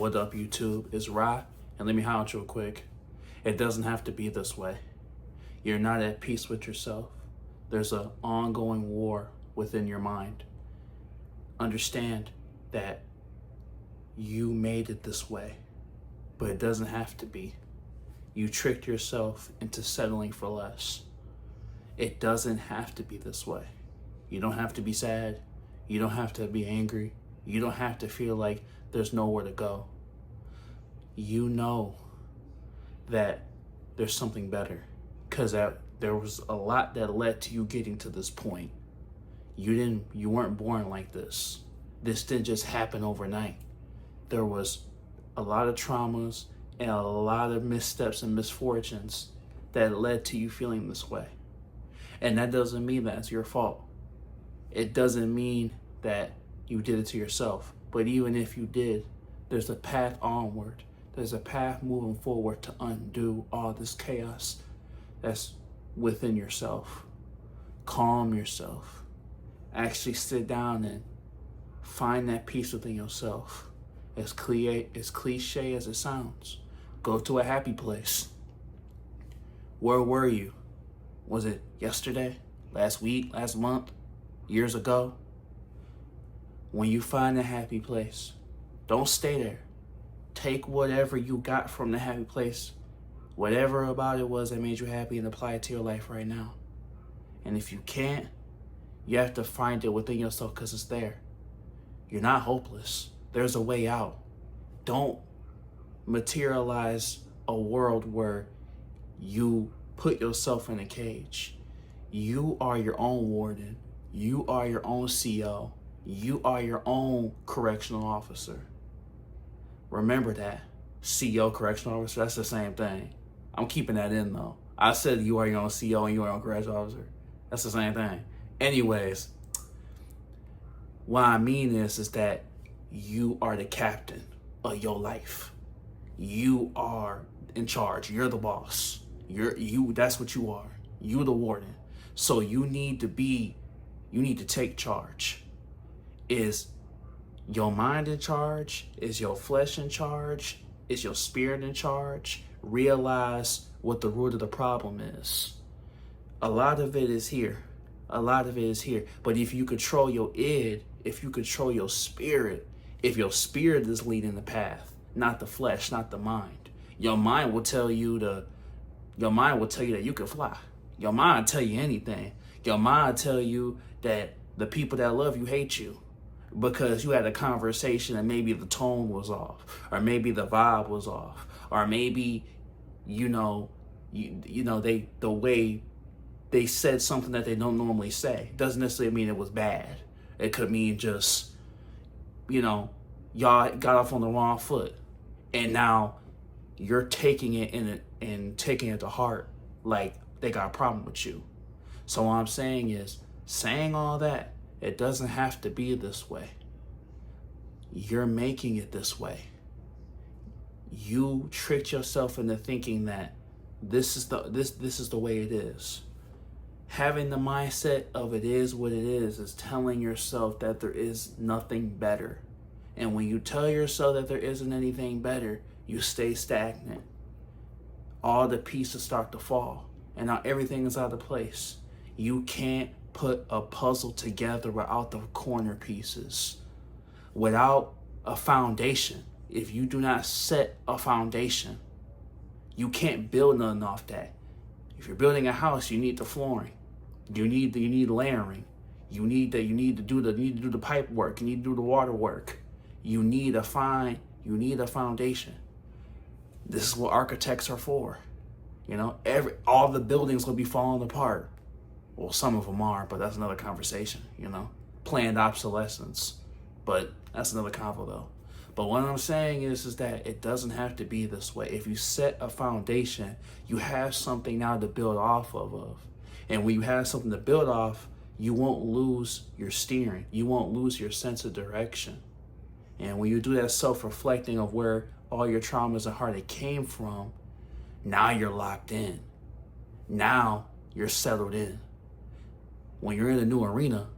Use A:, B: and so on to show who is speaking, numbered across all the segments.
A: What up, YouTube? It's Ra, and let me hound you real quick. It doesn't have to be this way. You're not at peace with yourself. There's an ongoing war within your mind. Understand that you made it this way, but it doesn't have to be. You tricked yourself into settling for less. It doesn't have to be this way. You don't have to be sad. You don't have to be angry. You don't have to feel like there's nowhere to go. You know that there's something better, because there was a lot that led to you getting to this point. You weren't born like this. This didn't just happen overnight. There was a lot of traumas and a lot of missteps and misfortunes that led to you feeling this way. And that doesn't mean that's your fault. It doesn't mean that you did it to yourself. But even if you did, there's a path onward. There's a path moving forward to undo all this chaos that's within yourself. Calm yourself. Actually sit down and find that peace within yourself. As cliche as it sounds, go to a happy place. Where were you? Was it yesterday, last week, last month, years ago? When you find a happy place, don't stay there. Take whatever you got from the happy place, whatever about it was that made you happy, and apply it to your life right now. And if you can't, you have to find it within yourself, because it's there. You're not hopeless. There's a way out. Don't materialize a world where you put yourself in a cage. You are your own warden. You are your own CO. You are your own correctional officer. Remember that. CO, correctional officer, that's the same thing. I'm keeping that in though. I said you are your own CO and you are your own correctional officer. That's the same thing. Anyways, what I mean is that you are the captain of your life. You are in charge. You're the boss. That's what you are. You're the warden. So you need to take charge. Is your mind in charge? Is your flesh in charge? Is your spirit in charge? Realize what the root of the problem is. A lot of it is here. But if you control your id, if you control your spirit, if your spirit is leading the path, not the flesh, not the mind, your mind will tell you that you can fly. Your mind will tell you anything. Your mind will tell you that the people that love you hate you because you had a conversation and maybe the tone was off, or maybe the vibe was off, or maybe the way they said something that they don't normally say. Doesn't necessarily mean it was bad. It could mean just, y'all got off on the wrong foot, and now you're taking it and taking it to heart like they got a problem with you. So what I'm saying is, saying all that, it doesn't have to be this way. You're making it this way. You tricked yourself into thinking that this is the way it is. Having the mindset of it is what it is telling yourself that there is nothing better. And when you tell yourself that there isn't anything better, you stay stagnant. All the pieces start to fall, and now everything is out of place. You can't put a puzzle together without the corner pieces, without a foundation. If you do not set a foundation, you can't build nothing off that. If you're building a house, you need the flooring. You need layering. You need to do the pipe work. You need to do the water work. You need a foundation. This is what architects are for. All the buildings will be falling apart. Well, some of them are, but that's another conversation, planned obsolescence. But that's another convo though. But what I'm saying is that it doesn't have to be this way. If you set a foundation, you have something now to build off of. And when you have something to build off, you won't lose your steering. You won't lose your sense of direction. And when you do that self-reflecting of where all your traumas and heartache came from, now you're locked in. Now you're settled in. When you're in a new arena,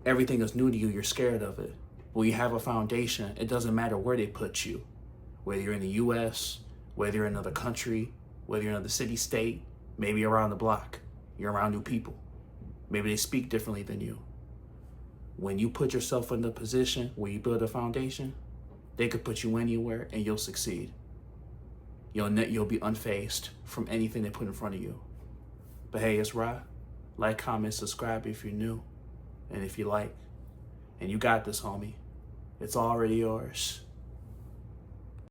A: everything is new to you. You're scared of it. When you have a foundation, it doesn't matter where they put you, whether you're in the US, whether you're in another country, whether you're in another city, state, maybe around the block, you're around new people. Maybe they speak differently than you. When you put yourself in the position where you build a foundation, they could put you anywhere and you'll succeed. You'll be unfazed from anything they put in front of you. But hey, it's Ra. Like, comment, subscribe if you're new. And if you like. And you got this, homie. It's already yours.